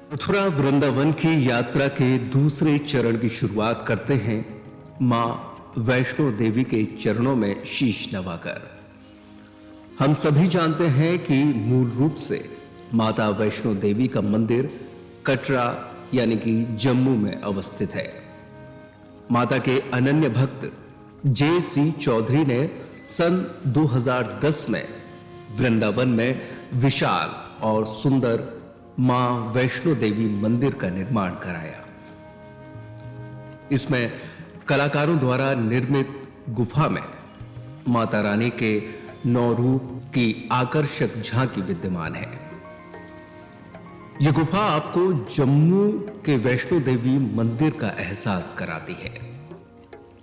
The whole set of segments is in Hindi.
मथुरा वृंदावन की यात्रा के दूसरे चरण की शुरुआत करते हैं मां वैष्णो देवी के चरणों में शीश नवाकर। हम सभी जानते हैं कि मूल रूप से माता वैष्णो देवी का मंदिर कटरा यानी कि जम्मू में अवस्थित है। माता के अनन्य भक्त जे.सी. चौधरी ने सन 2010 में वृंदावन में विशाल और सुंदर मां वैष्णो देवी मंदिर का निर्माण कराया। इसमें कलाकारों द्वारा निर्मित गुफा में माता रानी के 9 रूप की आकर्षक झांकी विद्यमान है। यह गुफा आपको जम्मू के वैष्णो देवी मंदिर का एहसास कराती है।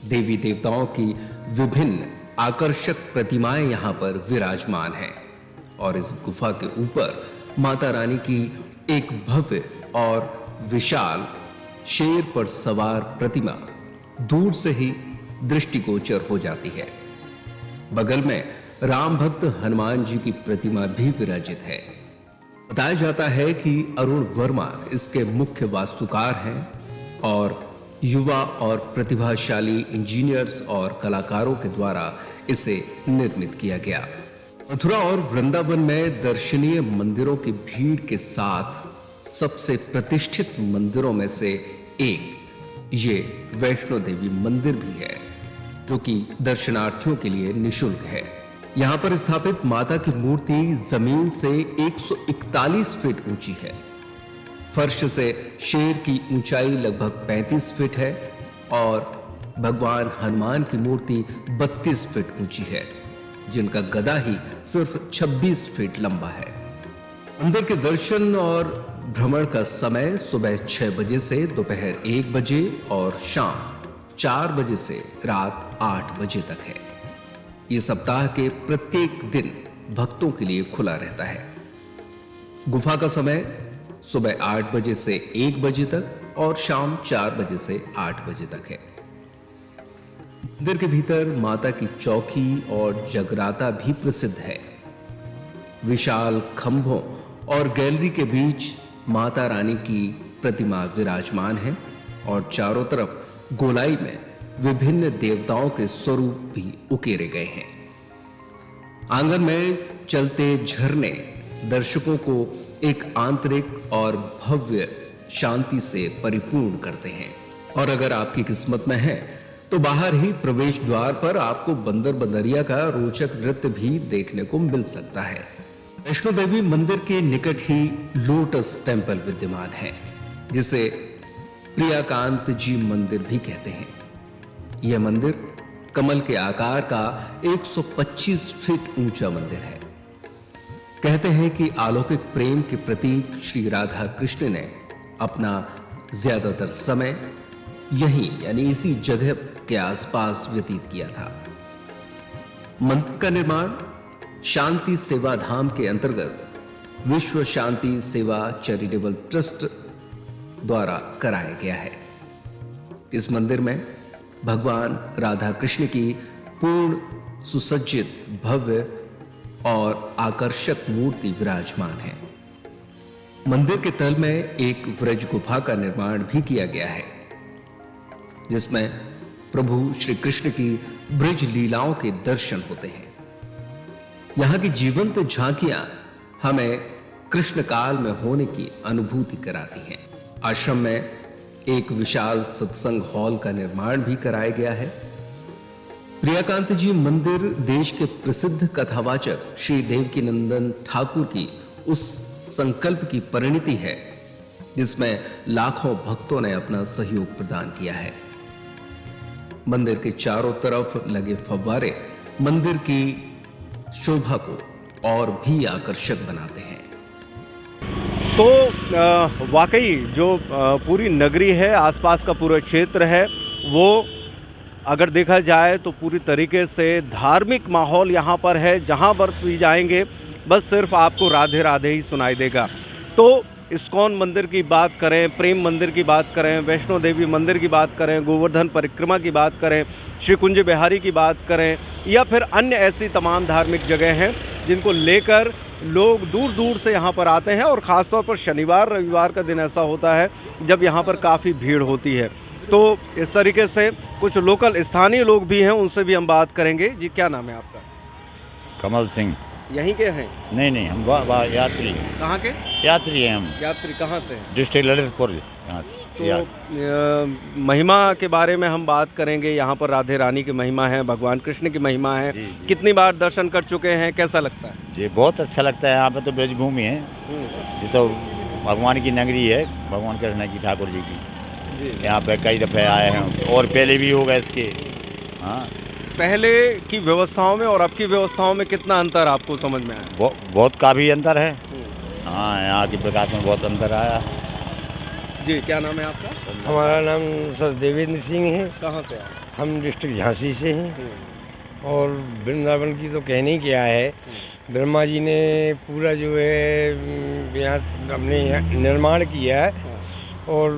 देवी देवताओं की विभिन्न आकर्षक प्रतिमाएं यहां पर विराजमान हैं और इस गुफा के ऊपर माता रानी की एक भव्य और विशाल शेर पर सवार प्रतिमा दूर से ही दृष्टिगोचर हो जाती है। बगल में राम भक्त हनुमान जी की प्रतिमा भी विराजित है। बताया जाता है कि अरुण वर्मा इसके मुख्य वास्तुकार हैं और युवा और प्रतिभाशाली इंजीनियर्स और कलाकारों के द्वारा इसे निर्मित किया गया। मथुरा और वृंदावन में दर्शनीय मंदिरों की भीड़ के साथ सबसे प्रतिष्ठित मंदिरों में से एक ये वैष्णो देवी मंदिर भी है, जो कि दर्शनार्थियों के लिए निशुल्क है। यहां पर स्थापित माता की मूर्ति जमीन से 141 फीट ऊंची है। फर्श से शेर की ऊंचाई लगभग 35 फीट है और भगवान हनुमान की मूर्ति 32 फीट ऊंची है, जिनका गदा ही सिर्फ 26 फीट लंबा है। मंदिर के दर्शन और भ्रमण का समय सुबह 6 बजे से दोपहर 1 बजे और शाम 4 बजे से रात 8 बजे तक है। ये सप्ताह के प्रत्येक दिन भक्तों के लिए खुला रहता है। गुफा का समय सुबह 8 बजे से 1 बजे तक और शाम 4 बजे से 8 बजे तक है। मंदिर के भीतर माता की चौकी और जगराता भी प्रसिद्ध है। विशाल खंभों और गैलरी के बीच माता रानी की प्रतिमा विराजमान है और चारों तरफ गोलाई में विभिन्न देवताओं के स्वरूप भी उकेरे गए हैं। आंगन में चलते झरने दर्शकों को एक आंतरिक और भव्य शांति से परिपूर्ण करते हैं। और अगर आपकी किस्मत में है तो बाहर ही प्रवेश द्वार पर आपको बंदर बंदरिया का रोचक नृत्य भी देखने को मिल सकता है। वैष्णो देवी मंदिर के निकट ही लोटस टेम्पल विद्यमान है, जिसे प्रियाकांत जी मंदिर भी कहते हैं। यह मंदिर कमल के आकार का 125 फीट ऊंचा मंदिर है। कहते हैं कि अलौकिक प्रेम के प्रतीक श्री राधा कृष्ण ने अपना ज्यादातर समय यहीं यानी इसी जगह के आसपास व्यतीत किया था। मंदिर का निर्माण शांति सेवा धाम के अंतर्गत विश्व शांति सेवा चैरिटेबल ट्रस्ट द्वारा कराया गया है। इस मंदिर में भगवान राधा कृष्ण की पूर्ण सुसज्जित भव्य और आकर्षक मूर्ति विराजमान है। मंदिर के तल में एक व्रज गुफा का निर्माण भी किया गया है, जिसमें प्रभु श्री कृष्ण की ब्रज लीलाओं के दर्शन होते हैं। यहां की जीवंत झांकियां हमें कृष्ण काल में होने की अनुभूति कराती हैं। आश्रम में एक विशाल सत्संग हॉल का निर्माण भी कराया गया है। प्रियाकांत जी मंदिर देश के प्रसिद्ध कथावाचक श्री देवकीनंदन ठाकुर की उस संकल्प की परिणति है, जिसमें लाखों भक्तों ने अपना सहयोग प्रदान किया है। मंदिर के चारों तरफ लगे फव्वारे मंदिर की शोभा को और भी आकर्षक बनाते हैं। तो वाकई जो पूरी नगरी है, आसपास का पूरा क्षेत्र है, वो अगर देखा जाए तो पूरी तरीके से धार्मिक माहौल यहाँ पर है। जहाँ पर भी जाएंगे बस सिर्फ आपको राधे राधे ही सुनाई देगा। तो इस्कॉन मंदिर की बात करें, प्रेम मंदिर की बात करें, वैष्णो देवी मंदिर की बात करें, गोवर्धन परिक्रमा की बात करें, श्री कुंज बिहारी की बात करें या फिर अन्य ऐसी तमाम धार्मिक जगह हैं जिनको लेकर लोग दूर दूर से यहाँ पर आते हैं और ख़ास तौर पर शनिवार रविवार का दिन ऐसा होता है जब यहाँ पर काफ़ी भीड़ होती है। तो इस तरीके से कुछ लोकल स्थानीय लोग भी हैं, उनसे भी हम बात करेंगे। जी, क्या नाम है आपका? कमल सिंह। यहीं के हैं? नहीं, हम यात्री हैं। कहाँ के यात्री हैं हम। यात्री? कहाँ से हैं? डिस्ट्रिक्ट ललितपुर यहाँ से। तो महिमा के बारे में हम बात करेंगे। यहाँ पर राधे रानी की महिमा है, भगवान कृष्ण की महिमा है। जी। कितनी बार दर्शन कर चुके हैं, कैसा लगता है? जी बहुत अच्छा लगता है। यहाँ पे तो ब्रजभूमि है, जी तो भगवान की नगरी है, भगवान कृष्ण की, ठाकुर जी की। यहाँ पे कई दफ़े आए हैं और पहले भी हो गए इसके। हाँ, पहले की व्यवस्थाओं में और अब की व्यवस्थाओं में कितना अंतर आपको समझ में आया? बहुत काफ़ी अंतर है। हाँ, यहाँ के प्रकाश में बहुत अंतर आया। जी, क्या नाम है आपका? हमारा नाम सर देवेंद्र सिंह है। कहाँ से आए? हम डिस्ट्रिक्ट झांसी से हैं। और वृंदावन की तो कहने ही क्या है, ब्रह्मा जी ने पूरा जो है यहाँ अपने यहाँ निर्माण किया है। और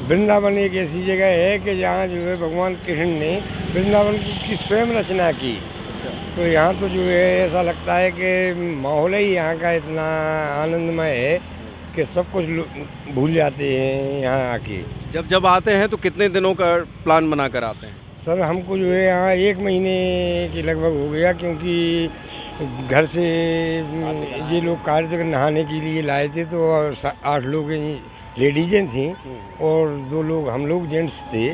वृंदावन एक ऐसी जगह है कि जहाँ जो है भगवान कृष्ण ने वृंदावन की स्वयं रचना की। तो यहाँ तो जो है ऐसा लगता है कि माहौल ही यहाँ का इतना आनंदमय है कि सब कुछ भूल जाते हैं यहाँ आके। जब आते हैं तो कितने दिनों का प्लान बना कर आते हैं? सर हमको जो है यहाँ 1 महीने के लगभग हो गया, क्योंकि घर से ये लोग कार्य नहाने के लिए लाए थे। तो 8 लोग लेडीजें थीं और 2 लोग हम लोग जेंट्स थे।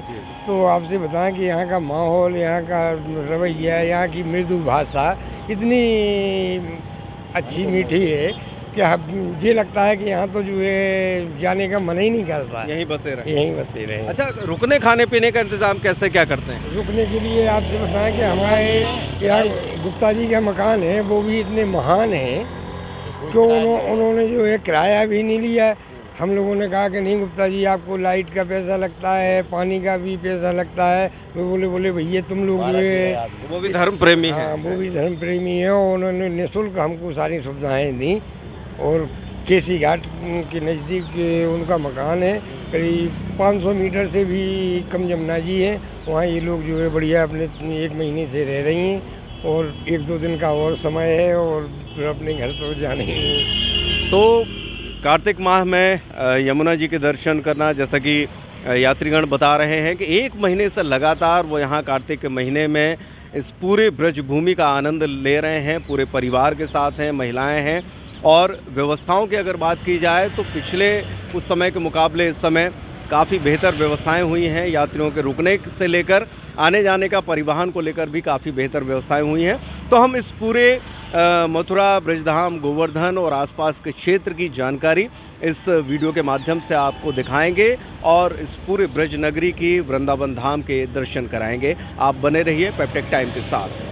तो आपसे बताएं कि यहाँ का माहौल, यहाँ का रवैया, यहाँ की मृदु भाषा इतनी अच्छी मीठी है कि ये लगता है कि यहाँ तो जो है जाने का मन ही नहीं करता। यहीं बसे रहे? यहीं बसे रहे। अच्छा, रुकने खाने पीने का इंतजाम कैसे क्या करते हैं? रुकने के लिए आपसे बताएं कि हमारे यहाँ गुप्ता जी का मकान है, वो भी इतने महान हैं कि उन्होंने जो है किराया भी नहीं लिया। हम लोगों ने कहा कि नहीं गुप्ता जी, आपको लाइट का पैसा लगता है, पानी का भी पैसा लगता है। वो बोले भैया तुम लोग जो है, वो भी धर्म प्रेमी हैं। हाँ, वो भी धर्म प्रेमी है और उन्होंने निःशुल्क हमको सारी सुविधाएँ दी। और केसी घाट के नज़दीक उनका मकान है, करीब 500 मीटर से भी कम जमुना जी है। वहाँ ये लोग जो है बढ़िया अपने 1 महीने से रह रही हैं और 1-2 दिन का और समय है और फिर अपने घर तो जाने। तो कार्तिक माह में यमुना जी के दर्शन करना, जैसा कि यात्रीगण बता रहे हैं कि 1 महीने से लगातार वो यहाँ कार्तिक के महीने में इस पूरे ब्रजभूमि का आनंद ले रहे हैं। पूरे परिवार के साथ हैं, महिलाएं हैं। और व्यवस्थाओं की अगर बात की जाए तो पिछले कुछ समय के मुकाबले इस समय काफ़ी बेहतर व्यवस्थाएं हुई हैं। यात्रियों के रुकने से लेकर आने जाने का, परिवहन को लेकर भी काफ़ी बेहतर व्यवस्थाएं हुई हैं। तो हम इस पूरे मथुरा, ब्रजधाम, गोवर्धन और आसपास के क्षेत्र की जानकारी इस वीडियो के माध्यम से आपको दिखाएंगे और इस पूरे ब्रज नगरी की, वृंदावन धाम के दर्शन कराएंगे। आप बने रहिए पेप्टेक टाइम के साथ।